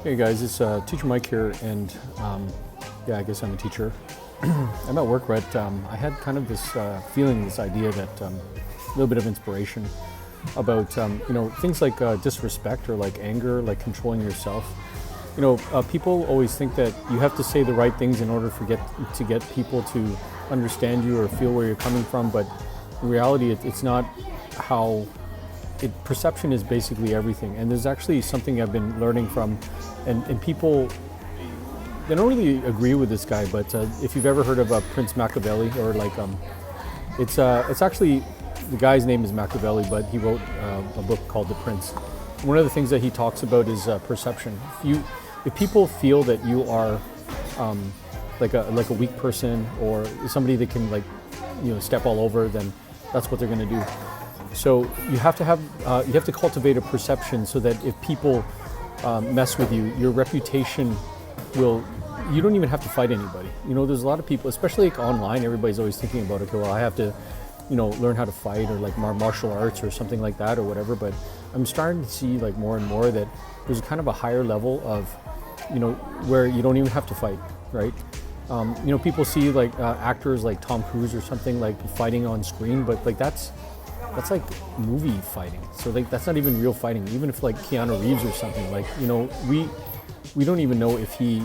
Hey guys, it's Teacher Mike here, and I guess I'm a teacher. I'm at work, but I had kind of this feeling, this idea that a little bit of inspiration about things like disrespect or like anger, like controlling yourself. People always think that you have to say the right things in order to get people to understand you or feel where you're coming from, but in reality, it's not how. Perception is basically everything, and there's actually something I've been learning from, and people, they don't really agree with this guy, but if you've ever heard of Prince Machiavelli, or it's actually, the guy's name is Machiavelli, but he wrote a book called The Prince. One of the things that he talks about is perception. If people feel that you are like a weak person or somebody that can step all over, then that's what they're going to do. So you have to cultivate a perception so that if people mess with you, your reputation you don't even have to fight anybody. There's a lot of people, especially like online, everybody's always thinking about, okay, well, I have to, learn how to fight, or like martial arts or something like that or whatever. But I'm starting to see like more and more that there's kind of a higher level of, where you don't even have to fight, right? People see like actors like Tom Cruise or something like fighting on screen, but like that's like movie fighting. So like that's not even real fighting. Even if like Keanu Reeves or something, like we don't even know if he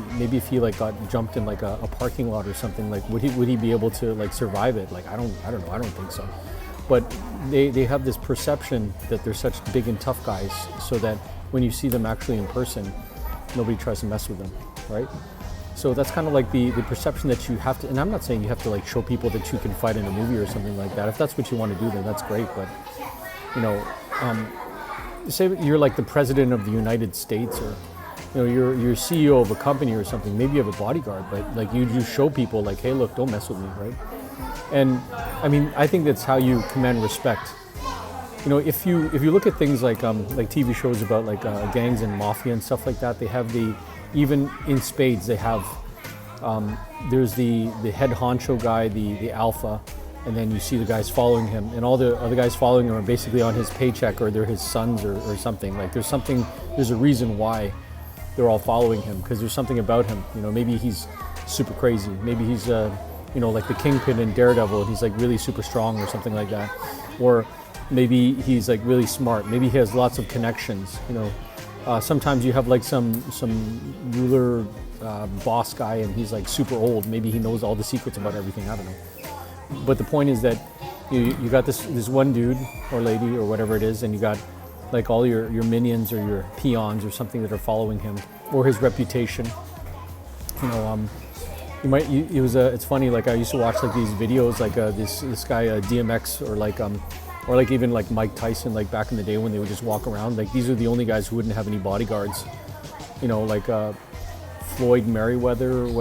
like got jumped in like a parking lot or something, like would he be able to like survive it? Like I don't know. I don't think so. But they have this perception that they're such big and tough guys, so that when you see them actually in person, nobody tries to mess with them, right? So that's kind of like the perception that you have to, and I'm not saying you have to like show people that you can fight in a movie or something like that. If that's what you want to do, then that's great. But, say you're like the president of the United States, or, you're CEO of a company or something, maybe you have a bodyguard, but like you show people like, hey, look, don't mess with me, right? And I mean, I think that's how you command respect. If you look at things like TV shows about like gangs and mafia and stuff like that, they have even in spades, they have, there's the head honcho guy, the alpha, and then you see the guys following him, and all the other guys following him are basically on his paycheck, or they're his sons or something. Like there's a reason why they're all following him, because there's something about him. Maybe he's super crazy. Maybe he's, like the Kingpin in Daredevil, and he's like really super strong or something like that. Or maybe he's like really smart. Maybe he has lots of connections, sometimes you have like some ruler boss guy, and he's like super old. Maybe he knows all the secrets about everything. I don't know. But the point is that you got this one dude or lady or whatever it is, and you got like all your minions or your peons or something that are following him, or his reputation. It's funny. Like I used to watch like these videos, like this guy DMX, or like even like Mike Tyson, like back in the day when they would just walk around. Like these are the only guys who wouldn't have any bodyguards. Like Floyd Mayweather,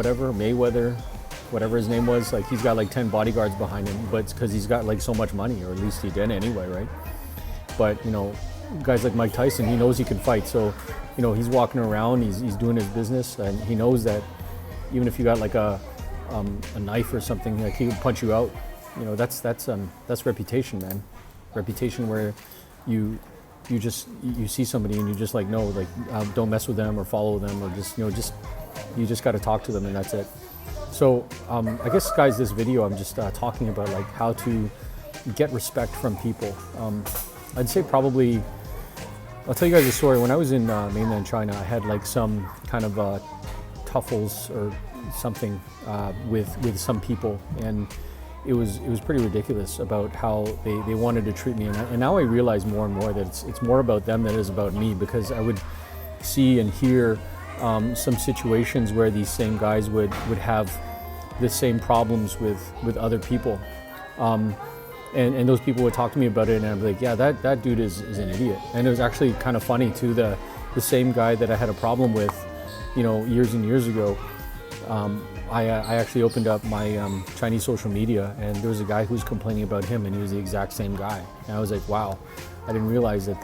whatever his name was. Like he's got like 10 bodyguards behind him, but it's because he's got like so much money, or at least he did anyway, right? But guys like Mike Tyson, he knows he can fight. So he's walking around, he's doing his business, and he knows that even if you got like a knife or something, like he can punch you out. That's reputation, man. Reputation where you see somebody and you just like, no, like don't mess with them or follow them, or you just got to talk to them, and that's it. So I guess, guys, this video I'm just talking about like how to get respect from people. I'd say probably, I'll tell you guys a story. When I was in mainland China, I had like some kind of tuffles or something with some people, and it was pretty ridiculous about how they wanted to treat me, and now I realize more and more that it's more about them than it is about me, because I would see and hear some situations where these same guys would have the same problems with other people, and those people would talk to me about it, and I'd be like, yeah, that dude is an idiot. And it was actually kind of funny too. The same guy that I had a problem with, years and years ago. I actually opened up my Chinese social media, and there was a guy who was complaining about him, and he was the exact same guy. And I was like, wow, I didn't realize that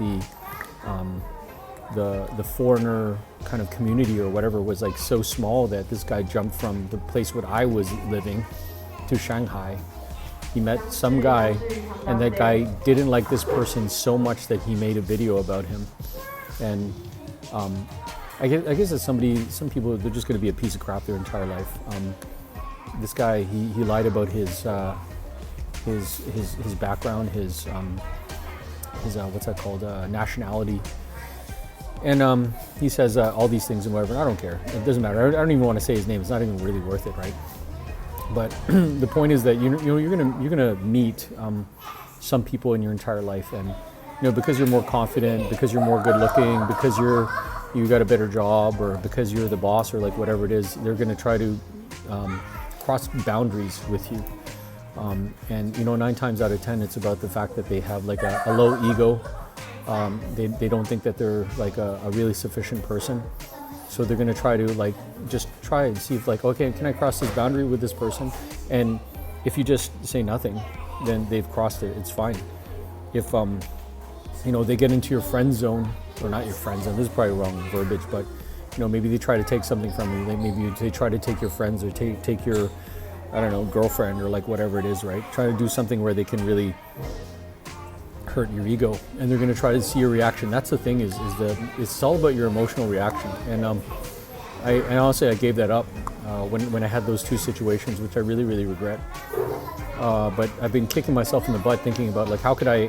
the foreigner kind of community or whatever was like so small that this guy jumped from the place where I was living to Shanghai. He met some guy, and that guy didn't like this person so much that he made a video about him. And I guess as some people, they're just going to be a piece of crap their entire life. This guy, he lied about his background, his what's that called, nationality, and he says all these things and whatever. And I don't care. It doesn't matter. I don't even want to say his name. It's not even really worth it, right? But the point is that you're gonna meet some people in your entire life, and because you're more confident, because you're more good looking, because you got a better job, or because you're the boss, or like whatever it is, they're gonna try to cross boundaries with you. And 9 times out of 10, it's about the fact that they have like a low ego. They don't think that they're like a really sufficient person. So they're going to try to like just try and see if like, okay, can I cross this boundary with this person? And if you just say nothing, then they've crossed it. It's fine. If they get into your friend zone, or not your friend zone, this is probably wrong verbiage, but maybe they try to take something from you. Maybe they try to take your friends, or take your, I don't know, girlfriend, or like whatever it is, right? Try to do something where they can really hurt your ego, and they're going to try to see your reaction. That's the thing, it's all about your emotional reaction. And honestly, I gave that up when I had those 2 situations, which I really, really regret. But I've been kicking myself in the butt thinking about like, how could I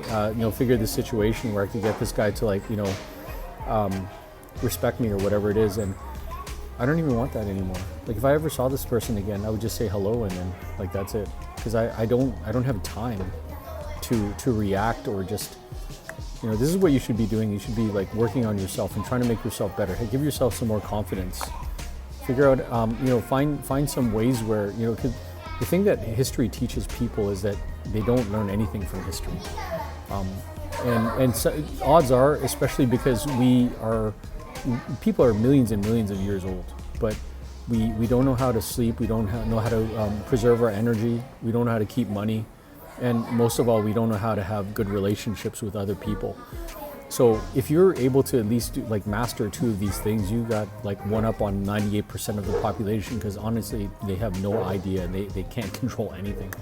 figure this situation where I could get this guy to like respect me or whatever it is. And I don't even want that anymore. Like if I ever saw this person again, I would just say hello, and then like that's it, because I don't have time to react, or just this is what you should be doing. You should be like working on yourself and trying to make yourself better. Hey, give yourself some more confidence. Figure out find some ways where 'cause the thing that history teaches people is that they don't learn anything from history, and so, odds are, especially because people are millions and millions of years old, but we don't know how to sleep. We don't know how to preserve our energy. We don't know how to keep money. And most of all, we don't know how to have good relationships with other people. So if you're able to at least master 2 of these things, you got like one up on 98% of the population, because honestly, they have no idea. They can't control anything.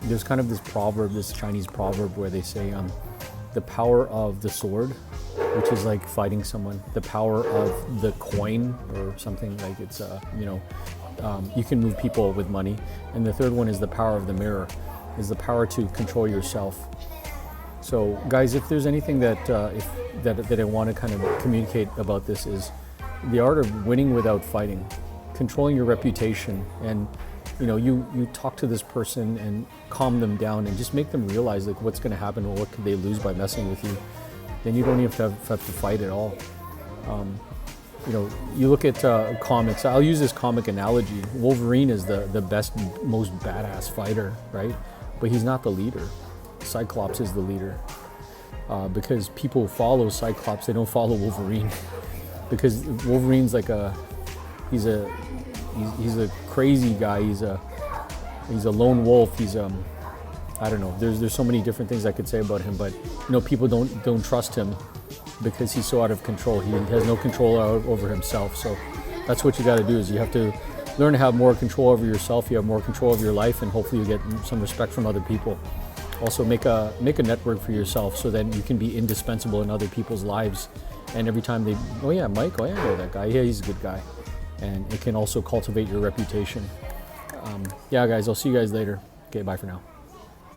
There's kind of this Chinese proverb where they say the power of the sword, which is like fighting someone, the power of the coin or something, like it's you can move people with money, and the third one is the power of the mirror, is the power to control yourself. So guys, if there's anything that I want to kind of communicate about this, is the art of winning without fighting, controlling your reputation, and you talk to this person and calm them down and just make them realize like what's going to happen, or what could they lose by messing with you. Then you don't even have to fight at all. You look at comics. I'll use this comic analogy. Wolverine is the best, most badass fighter, right? But he's not the leader. Cyclops is the leader, because people follow Cyclops. They don't follow Wolverine, because Wolverine's like he's a crazy guy. He's a lone wolf. He's I don't know. There's so many different things I could say about him, but people don't trust him because he's so out of control. He has no control over himself. So that's what you got to do, is you have to learn to have more control over yourself. You have more control over your life, and hopefully you get some respect from other people. Also make a network for yourself, so that you can be indispensable in other people's lives. And every time they, oh yeah, Mike, oh yeah, I know that guy. Yeah, he's a good guy. And it can also cultivate your reputation. Yeah, guys, I'll see you guys later. Okay, bye for now.